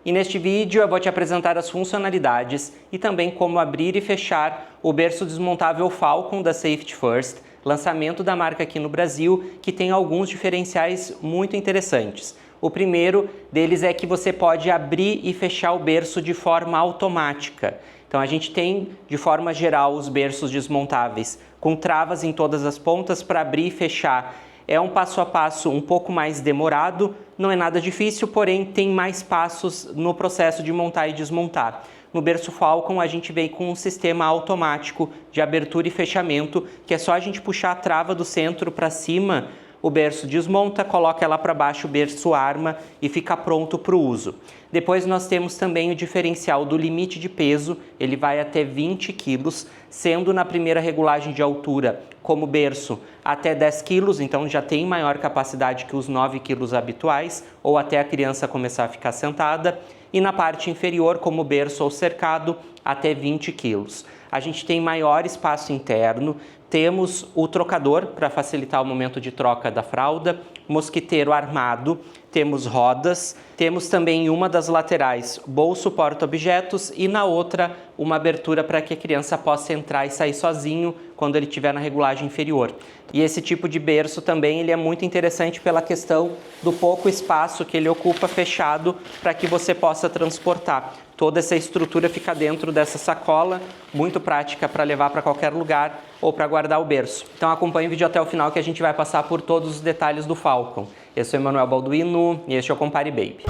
E neste vídeo eu vou te apresentar as funcionalidades e também como abrir e fechar o berço desmontável Falcon da Safety First, lançamento da marca aqui no Brasil, que tem alguns diferenciais muito interessantes. O primeiro deles é que você pode abrir e fechar o berço de forma automática. Então a gente tem, de forma geral, os berços desmontáveis com travas em todas as pontas para abrir e fechar. É um passo a passo um pouco mais demorado, não é nada difícil, porém tem mais passos no processo de montar e desmontar. No berço Falcon a gente veio com um sistema automático de abertura e fechamento, que é só a gente puxar a trava do centro para cima, o berço desmonta, coloca ela para baixo, o berço arma e fica pronto para o uso. Depois nós temos também o diferencial do limite de peso, ele vai até 20 quilos, sendo na primeira regulagem de altura, como berço, até 10 quilos, então já tem maior capacidade que os 9 quilos habituais, ou até a criança começar a ficar sentada. E na parte inferior, como berço ou cercado, até 20 quilos. A gente tem maior espaço interno, temos o trocador para facilitar o momento de troca da fralda, mosquiteiro armado, temos rodas, temos também em uma das laterais bolso porta-objetos e na outra uma abertura para que a criança possa entrar e sair sozinho quando ele estiver na regulagem inferior. E esse tipo de berço também ele é muito interessante pela questão do pouco espaço que ele ocupa fechado para que você possa transportar. Toda essa estrutura fica dentro dessa sacola, muito prática para levar para qualquer lugar ou para guardar o berço. Então acompanhe o vídeo até o final que a gente vai passar por todos os detalhes do Falcon. Eu sou Emanuel Balduino e este é o Compare Baby.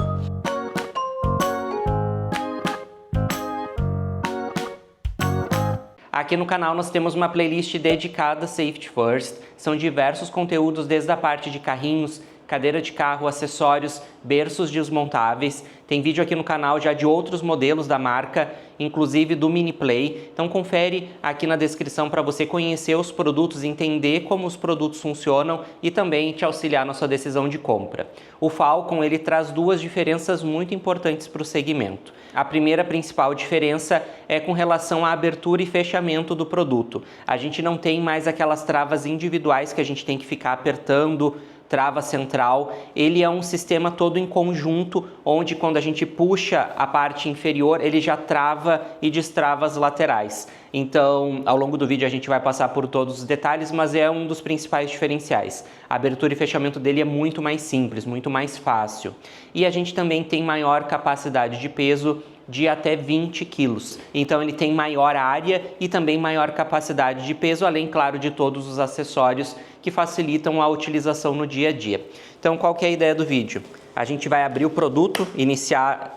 Aqui no canal nós temos uma playlist dedicada a Safety First. São diversos conteúdos desde a parte de carrinhos, cadeira de carro, acessórios, berços desmontáveis. Tem vídeo aqui no canal já de outros modelos da marca, inclusive do Mini Play. Então confere aqui na descrição para você conhecer os produtos, entender como os produtos funcionam e também te auxiliar na sua decisão de compra. O Falcon ele traz duas diferenças muito importantes para o segmento. A primeira principal diferença é com relação à abertura e fechamento do produto. A gente não tem mais aquelas travas individuais que a gente tem que ficar apertando, trava central. Ele é um sistema todo em conjunto, onde quando a gente puxa a parte inferior, ele já trava e destrava as laterais. Então, ao longo do vídeo a gente vai passar por todos os detalhes, mas é um dos principais diferenciais. A abertura e fechamento dele é muito mais simples, muito mais fácil. E a gente também tem maior capacidade de peso, de até 20 quilos. Então ele tem maior área e também maior capacidade de peso, além, claro, de todos os acessórios que facilitam a utilização no dia a dia. Então qual que é a ideia do vídeo? A gente vai abrir o produto,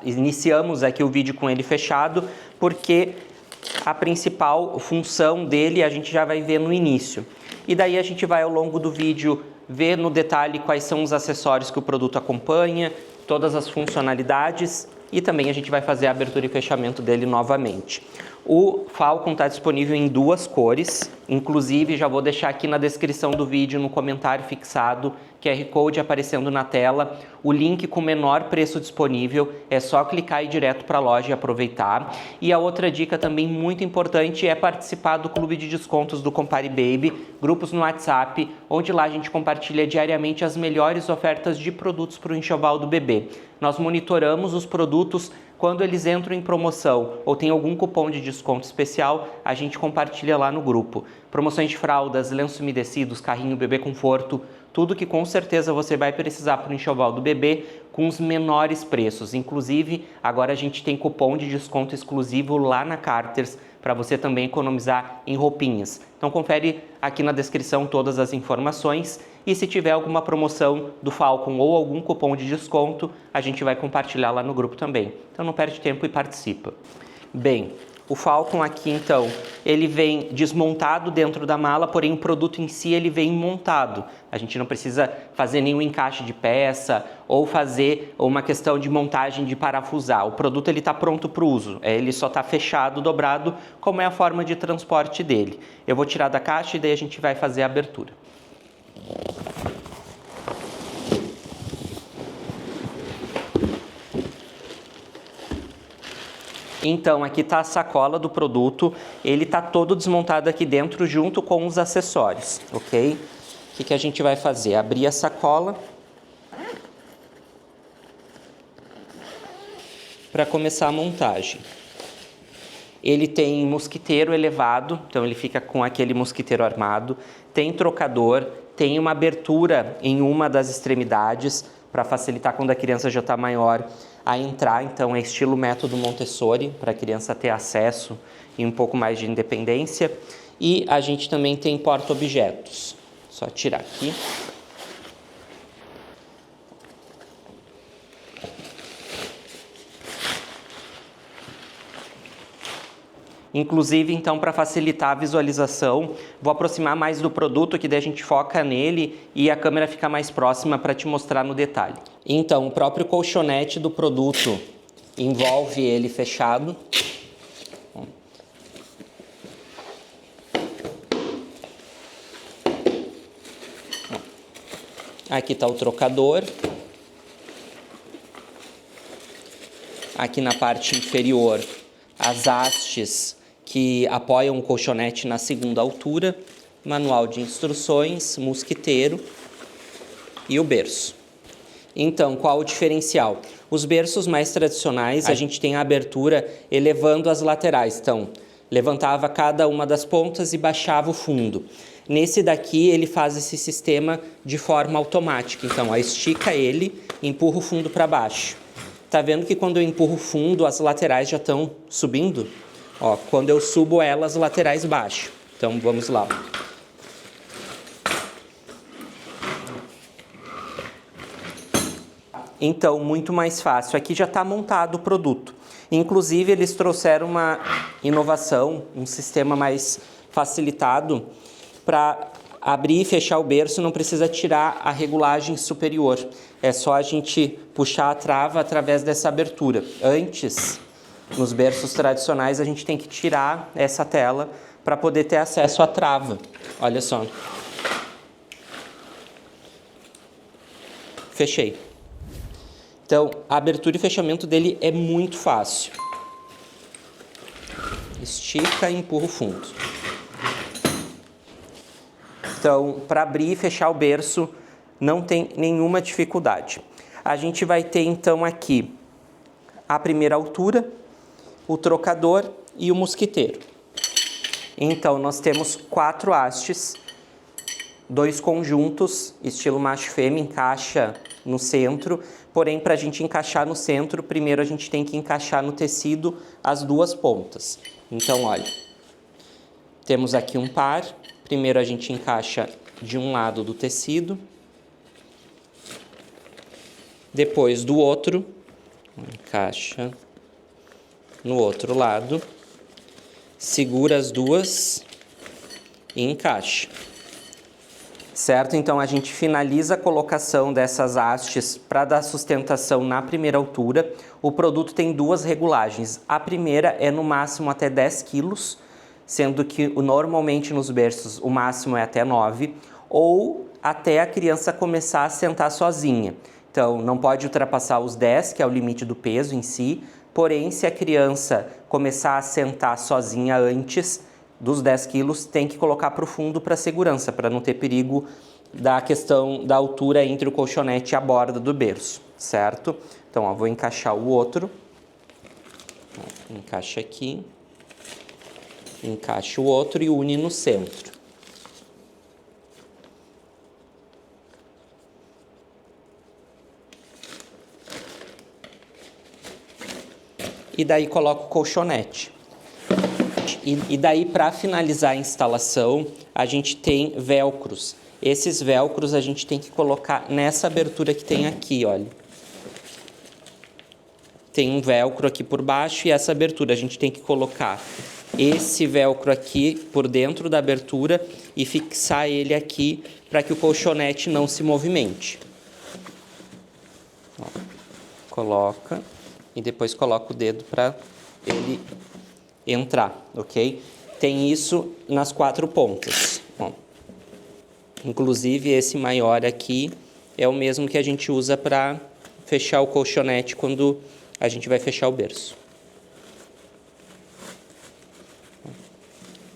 iniciamos aqui o vídeo com ele fechado, porque a principal função dele a gente já vai ver no início. E daí a gente vai ao longo do vídeo ver no detalhe quais são os acessórios que o produto acompanha, todas as funcionalidades e também a gente vai fazer a abertura e fechamento dele novamente. O Falcon está disponível em duas cores, inclusive já vou deixar aqui na descrição do vídeo, no comentário fixado, QR Code aparecendo na tela, o link com o menor preço disponível, é só clicar e ir direto para a loja e aproveitar. E a outra dica também muito importante é participar do clube de descontos do Compare Baby, grupos no WhatsApp, onde lá a gente compartilha diariamente as melhores ofertas de produtos para o enxoval do bebê. Nós monitoramos os produtos. Quando eles entram em promoção ou tem algum cupom de desconto especial, a gente compartilha lá no grupo. Promoções de fraldas, lenços umedecidos, carrinho bebê conforto, tudo que com certeza você vai precisar para o enxoval do bebê com os menores preços. Inclusive, agora a gente tem cupom de desconto exclusivo lá na Carters para você também economizar em roupinhas. Então confere aqui na descrição todas as informações e se tiver alguma promoção do Falcon ou algum cupom de desconto, a gente vai compartilhar lá no grupo também. Então não perde tempo e participa. Bem, o Falcon aqui então, ele vem desmontado dentro da mala, porém o produto em si ele vem montado. A gente não precisa fazer nenhum encaixe de peça ou fazer uma questão de montagem de parafusar. O produto ele está pronto para o uso, ele só está fechado, dobrado, como é a forma de transporte dele. Eu vou tirar da caixa e daí a gente vai fazer a abertura. Então, aqui está a sacola do produto, ele está todo desmontado aqui dentro junto com os acessórios, ok? O que a gente vai fazer? Abrir a sacola. para começar a montagem. Ele tem mosquiteiro elevado, então ele fica com aquele mosquiteiro armado. Tem trocador, tem uma abertura em uma das extremidades para facilitar quando a criança já está maior a entrar. Então é estilo método Montessori, para a criança ter acesso e um pouco mais de independência. E a gente também tem porta-objetos. Só tirar aqui. Inclusive, então, para facilitar a visualização, vou aproximar mais do produto, que daí a gente foca nele e a câmera fica mais próxima para te mostrar no detalhe. Então, o próprio colchonete do produto envolve ele fechado. Aqui está o trocador. Aqui na parte inferior, as hastes que apoiam o colchonete na segunda altura, manual de instruções, mosquiteiro e o berço. Então, qual o diferencial? Os berços mais tradicionais, a gente tem a abertura elevando as laterais. Então, levantava cada uma das pontas e baixava o fundo. Nesse daqui, ele faz esse sistema de forma automática. Então, estica ele e empurra o fundo para baixo. Tá vendo que quando eu empurro o fundo, as laterais já estão subindo? Ó, quando eu subo elas, as laterais baixam. Então, vamos lá. Então, muito mais fácil. Aqui já está montado o produto. Inclusive, eles trouxeram uma inovação, um sistema mais facilitado para abrir e fechar o berço, não precisa tirar a regulagem superior. É só a gente puxar a trava através dessa abertura. Antes, nos berços tradicionais, a gente tem que tirar essa tela para poder ter acesso à trava. Olha só. Fechei. Então, a abertura e fechamento dele é muito fácil. Estica e empurra o fundo. Então, para abrir e fechar o berço, não tem nenhuma dificuldade. A gente vai ter, então, aqui a primeira altura, o trocador e o mosquiteiro. Então, nós temos 4 hastes, 2 conjuntos, estilo macho e fêmea, encaixa no centro. Porém, para a gente encaixar no centro, primeiro a gente tem que encaixar no tecido as 2 pontas. Então, olha, temos aqui um par. Primeiro a gente encaixa de um lado do tecido, depois do outro, encaixa no outro lado, segura as 2 e encaixa. Certo? Então a gente finaliza a colocação dessas hastes para dar sustentação na primeira altura. O produto tem 2 regulagens. A primeira é no máximo até 10 quilos, sendo que normalmente nos berços o máximo é até 9, ou até a criança começar a sentar sozinha. Então, não pode ultrapassar os 10, que é o limite do peso em si, porém, se a criança começar a sentar sozinha antes dos 10 quilos, tem que colocar para o fundo para segurança, para não ter perigo da questão da altura entre o colchonete e a borda do berço, certo? Então, ó, vou encaixar o outro. Encaixa aqui. Encaixa o outro e une no centro. E daí coloco o colchonete. E daí, para finalizar a instalação, a gente tem velcros. Esses velcros a gente tem que colocar nessa abertura que tem aqui, olha. Tem um velcro aqui por baixo e essa abertura a gente tem que colocar esse velcro aqui por dentro da abertura e fixar ele aqui para que o colchonete não se movimente. Ó, coloca e depois coloca o dedo para ele entrar, ok? Tem isso nas 4 pontas. Ó. Inclusive esse maior aqui é o mesmo que a gente usa para fechar o colchonete quando a gente vai fechar o berço.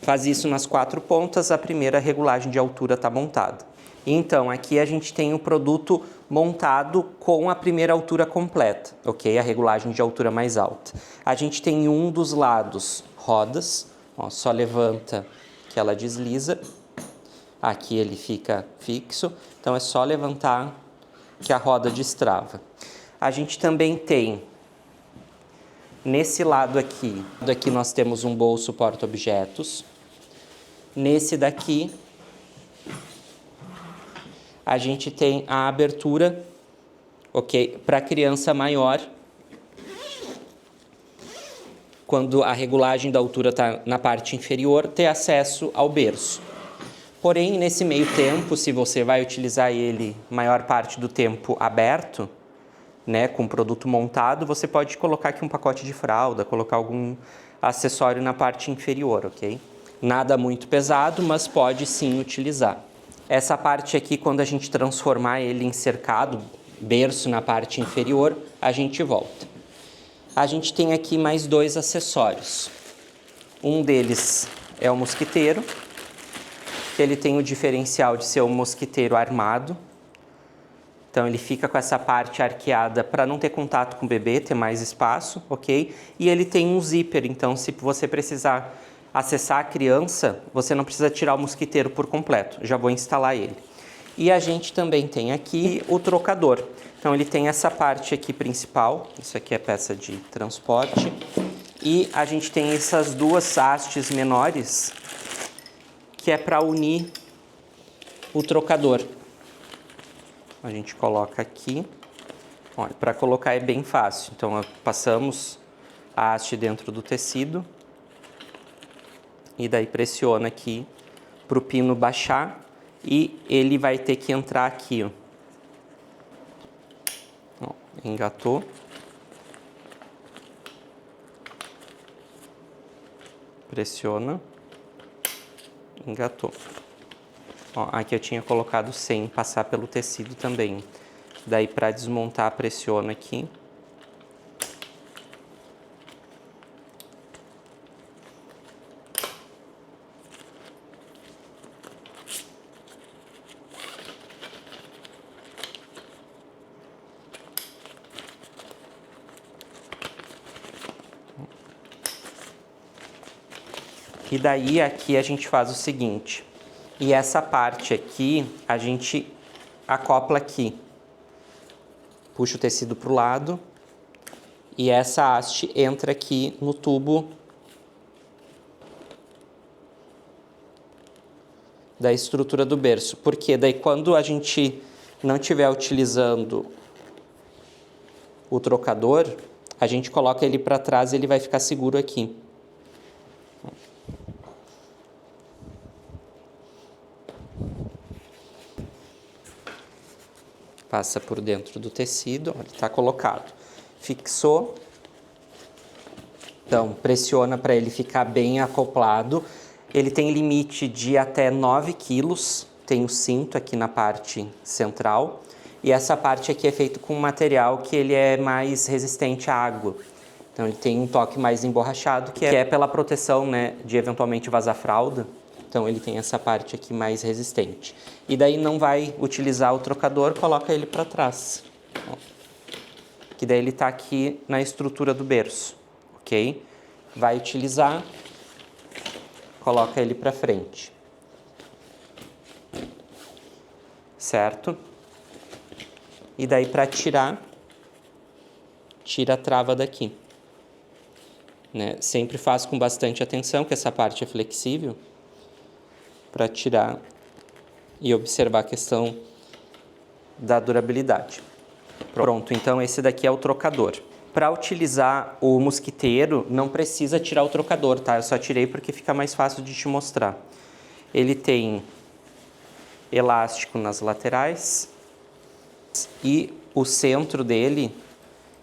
Faz isso nas 4 pontas, a primeira regulagem de altura está montada. Então, aqui a gente tem o produto montado com a primeira altura completa, ok? A regulagem de altura mais alta. A gente tem em um dos lados rodas, ó, só levanta que ela desliza. Aqui ele fica fixo, então é só levantar que a roda destrava. A gente também tem, nesse lado aqui nós temos um bolso porta-objetos. Nesse daqui, a gente tem a abertura, ok, para criança maior, quando a regulagem da altura está na parte inferior, ter acesso ao berço. Porém, nesse meio tempo, se você vai utilizar ele maior parte do tempo aberto, né, com produto montado, você pode colocar aqui um pacote de fralda, colocar algum acessório na parte inferior, ok? Nada muito pesado, mas pode sim utilizar. Essa parte aqui, quando a gente transformar ele em cercado, berço na parte inferior, a gente volta. A gente tem aqui mais dois acessórios. Um deles é o mosquiteiro, que ele tem o diferencial de ser um mosquiteiro armado. Então ele fica com essa parte arqueada para não ter contato com o bebê, ter mais espaço, ok? E ele tem um zíper, então se você precisar acessar a criança, você não precisa tirar o mosquiteiro por completo. Já vou instalar ele. E a gente também tem aqui o trocador. Então ele tem essa parte aqui principal, isso aqui é peça de transporte. E a gente tem essas duas hastes menores, que é para unir o trocador. A gente coloca aqui. Olha, para colocar é bem fácil. Então, passamos a haste dentro do tecido. E daí pressiona aqui para o pino baixar. E ele vai ter que entrar aqui, ó. Ó, engatou. Pressiona. Engatou. Ó, aqui eu tinha colocado sem passar pelo tecido também. Daí para desmontar, pressiona aqui. E daí aqui a gente faz o seguinte. E essa parte aqui, a gente acopla aqui. Puxa o tecido para o lado. E essa haste entra aqui no tubo da estrutura do berço. Porque daí quando a gente não estiver utilizando o trocador, a gente coloca ele para trás e ele vai ficar seguro aqui. Passa por dentro do tecido, ele está colocado. Fixou. Então, pressiona para ele ficar bem acoplado. Ele tem limite de até 9 quilos. Tem o cinto aqui na parte central. E essa parte aqui é feita com um material que ele é mais resistente à água. Então, ele tem um toque mais emborrachado, que é pela proteção, né, de eventualmente vazar fralda. Então ele tem essa parte aqui mais resistente. E daí não vai utilizar o trocador, coloca ele para trás. Ó. Que daí ele está aqui na estrutura do berço, ok? Vai utilizar, coloca ele para frente. Certo? E daí para tirar, tira a trava daqui. Né? Sempre faz com bastante atenção, que essa parte é flexível, para tirar e observar a questão da durabilidade. Pronto, então esse daqui é o trocador. Para utilizar o mosquiteiro, não precisa tirar o trocador, tá? Eu só tirei porque fica mais fácil de te mostrar. Ele tem elástico nas laterais e o centro dele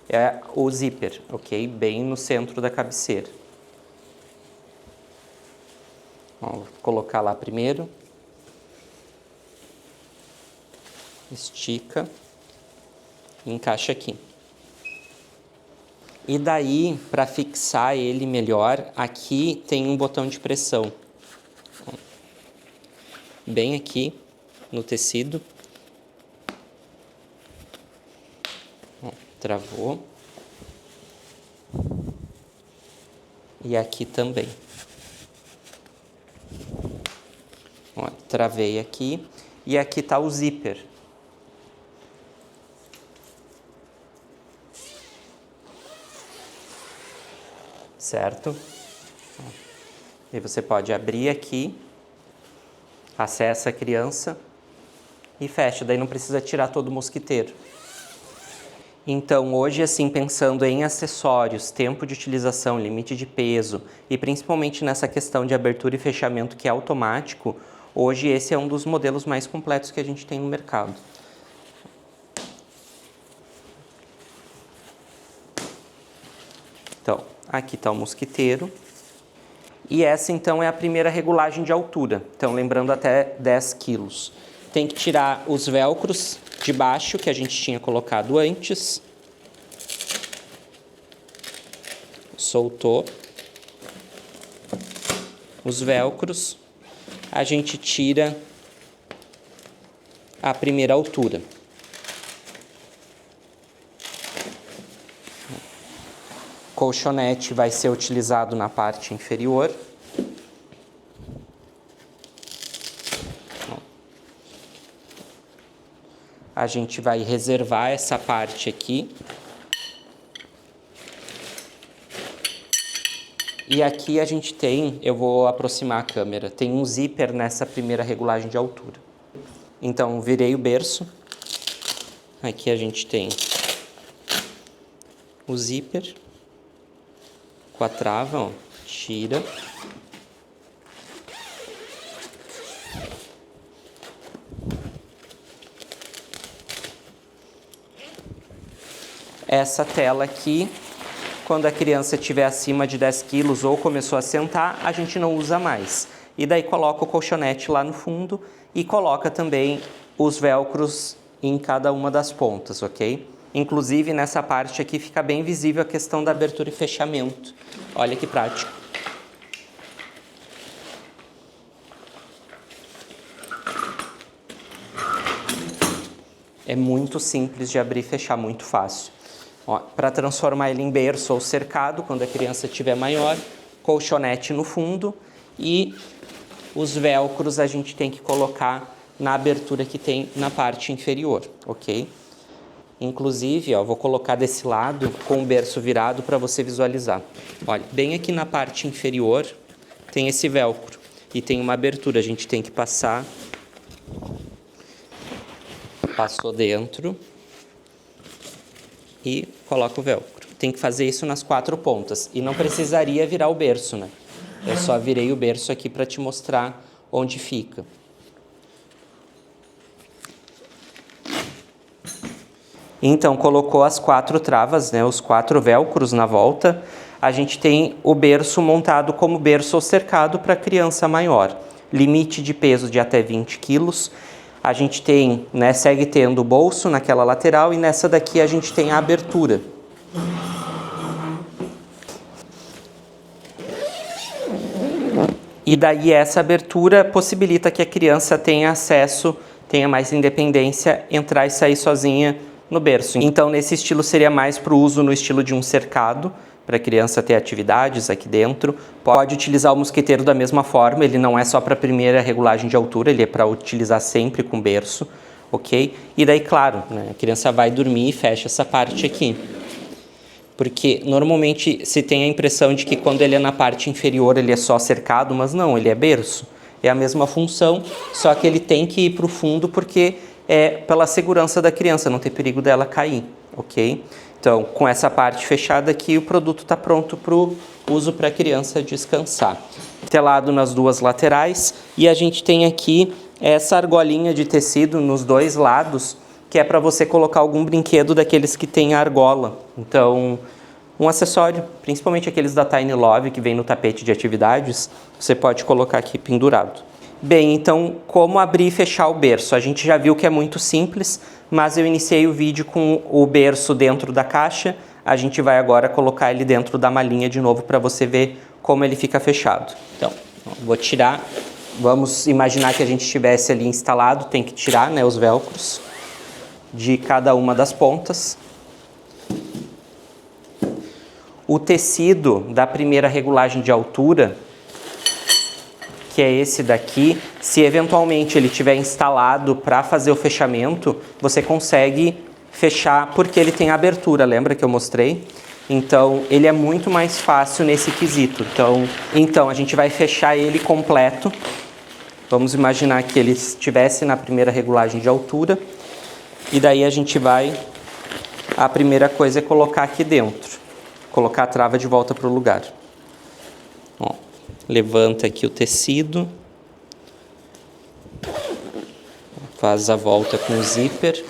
é o zíper, ok? Bem no centro da cabeceira. Vou colocar lá primeiro. Estica. E encaixa aqui. E daí, para fixar ele melhor, aqui tem um botão de pressão. Bem aqui no tecido. Travou. E aqui também. Ó, travei aqui. E aqui tá o zíper. Certo? E você pode abrir aqui, acessa a criança e fecha. Daí não precisa tirar todo o mosquiteiro. Então, hoje, assim, pensando em acessórios, tempo de utilização, limite de peso e principalmente nessa questão de abertura e fechamento que é automático, hoje esse é um dos modelos mais completos que a gente tem no mercado. Então, aqui está o mosquiteiro. E essa, então, é a primeira regulagem de altura. Então, lembrando, até 10 quilos. Tem que tirar os velcros de baixo que a gente tinha colocado antes. Soltou. Os velcros. A gente tira a primeira altura. Colchonete vai ser utilizado na parte inferior. A gente vai reservar essa parte aqui. E aqui a gente tem, eu vou aproximar a câmera, tem um zíper nessa primeira regulagem de altura. Então, virei o berço. Aqui a gente tem o zíper com a trava, ó, tira. Essa tela aqui, quando a criança estiver acima de 10 quilos ou começou a sentar, a gente não usa mais. E daí coloca o colchonete lá no fundo e coloca também os velcros em cada uma das pontas, ok? Inclusive nessa parte aqui fica bem visível a questão da abertura e fechamento. Olha que prático. É muito simples de abrir e fechar, muito fácil. Para transformar ele em berço ou cercado, quando a criança estiver maior, colchonete no fundo e os velcros a gente tem que colocar na abertura que tem na parte inferior, ok? Inclusive, ó, vou colocar desse lado com o berço virado para você visualizar. Olha, bem aqui na parte inferior tem esse velcro e tem uma abertura, a gente tem que passar. Passou dentro. E coloca o velcro. Tem que fazer isso nas 4 pontas. E não precisaria virar o berço, né? Eu só virei o berço aqui para te mostrar onde fica. Então, colocou as 4 travas, né? Os 4 velcros na volta. A gente tem o berço montado como berço ou cercado para criança maior. Limite de peso de até 20 quilos. A gente tem, né, segue tendo o bolso naquela lateral e nessa daqui a gente tem a abertura. E daí essa abertura possibilita que a criança tenha acesso, tenha mais independência, entrar e sair sozinha no berço. Então nesse estilo seria mais para o uso no estilo de um cercado, para a criança ter atividades aqui dentro. Pode utilizar o mosquiteiro da mesma forma, ele não é só para a primeira regulagem de altura, ele é para utilizar sempre com berço, ok? E daí, claro, né, a criança vai dormir e fecha essa parte aqui. Porque normalmente se tem a impressão de que quando ele é na parte inferior ele é só cercado, mas não, ele é berço. É a mesma função, só que ele tem que ir para o fundo porque é pela segurança da criança, não ter perigo dela cair, ok? Então, com essa parte fechada aqui, o produto está pronto para o uso para a criança descansar. Telado nas 2 laterais e a gente tem aqui essa argolinha de tecido nos 2 lados, que é para você colocar algum brinquedo daqueles que tem argola. Então, um acessório, principalmente aqueles da Tiny Love, que vem no tapete de atividades, você pode colocar aqui pendurado. Bem, então, como abrir e fechar o berço? A gente já viu que é muito simples, mas eu iniciei o vídeo com o berço dentro da caixa. A gente vai agora colocar ele dentro da malinha de novo para você ver como ele fica fechado. Então, vou tirar. Vamos imaginar que a gente estivesse ali instalado, tem que tirar, né, os velcros de cada uma das pontas. O tecido da primeira regulagem de altura, que é esse daqui, se eventualmente ele tiver instalado para fazer o fechamento, você consegue fechar porque ele tem abertura, lembra que eu mostrei? Então ele é muito mais fácil nesse quesito. Então a gente vai fechar ele completo. Vamos imaginar que ele estivesse na primeira regulagem de altura. E daí a primeira coisa é colocar aqui dentro. Colocar a trava de volta para o lugar. Ó, levanta aqui o tecido. Faz a volta com o zíper.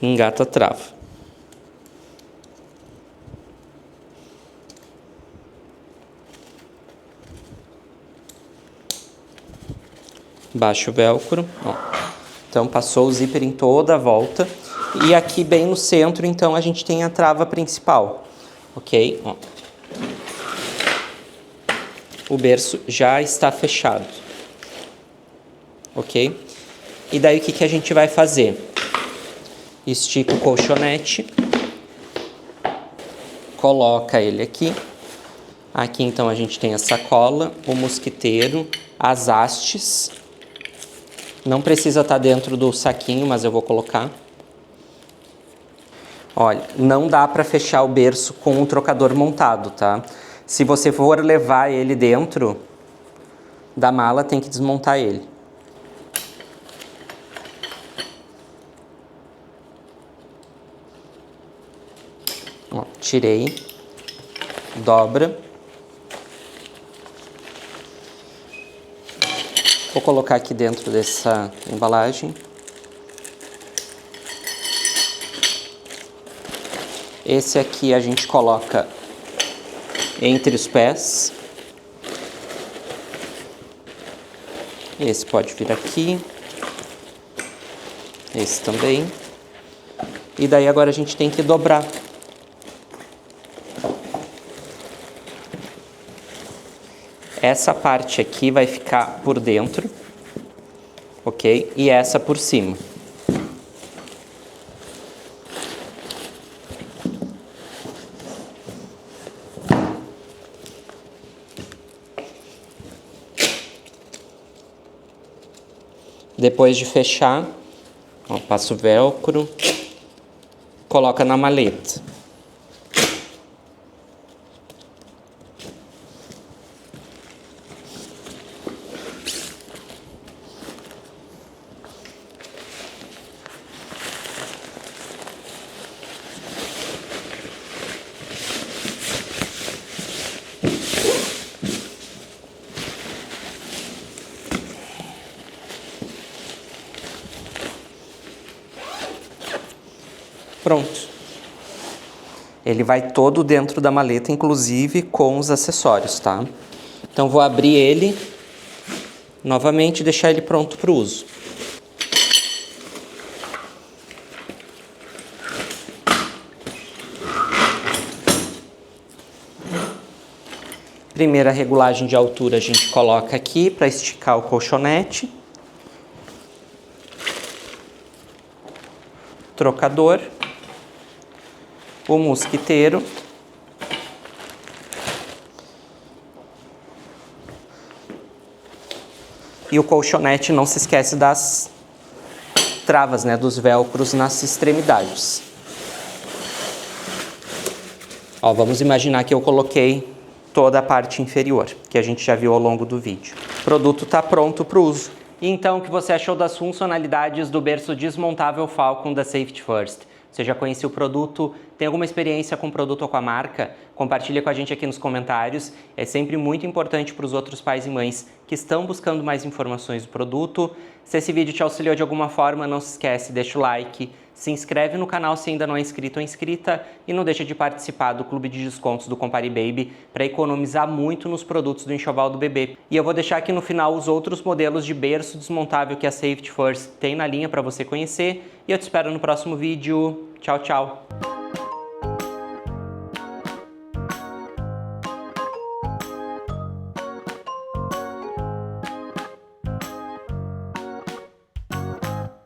Engata a trava. Baixa o velcro, ó. Então passou o zíper em toda a volta. E aqui bem no centro, então, a gente tem a trava principal, ok? Ó. O berço já está fechado, ok? E daí o que a gente vai fazer? Estica o colchonete, coloca ele aqui. Aqui então a gente tem a sacola, o mosquiteiro, as hastes. Não precisa estar dentro do saquinho, mas eu vou colocar. Olha, não dá para fechar o berço com um trocador montado, tá? Se você for levar ele dentro da mala, tem que desmontar ele. Ó, tirei, dobra. Vou colocar aqui dentro dessa embalagem. Esse aqui a gente coloca entre os pés. Esse pode vir aqui. Esse também. E daí agora a gente tem que dobrar. Essa parte aqui vai ficar por dentro, ok? E essa por cima. Depois de fechar, ó, passa o velcro, coloca na maleta. Pronto. Ele vai todo dentro da maleta, inclusive com os acessórios, tá? Então vou abrir ele novamente e deixar ele pronto para o uso. Primeira regulagem de altura a gente coloca aqui para esticar o colchonete. Trocador. O mosquiteiro. E o colchonete, não se esquece das travas, né, dos velcros nas extremidades. Ó, vamos imaginar que eu coloquei toda a parte inferior, que a gente já viu ao longo do vídeo. O produto está pronto para o uso. E então, o que você achou das funcionalidades do berço desmontável Falcon da Safety First? Você já conhecia o produto? Tem alguma experiência com o produto ou com a marca? Compartilha com a gente aqui nos comentários. É sempre muito importante para os outros pais e mães que estão buscando mais informações do produto. Se esse vídeo te auxiliou de alguma forma, não se esquece, deixa o like, se inscreve no canal se ainda não é inscrito ou inscrita e não deixa de participar do clube de descontos do Compare Baby para economizar muito nos produtos do enxoval do bebê. E eu vou deixar aqui no final os outros modelos de berço desmontável que a Safety First tem na linha para você conhecer. E eu te espero no próximo vídeo. Tchau, tchau!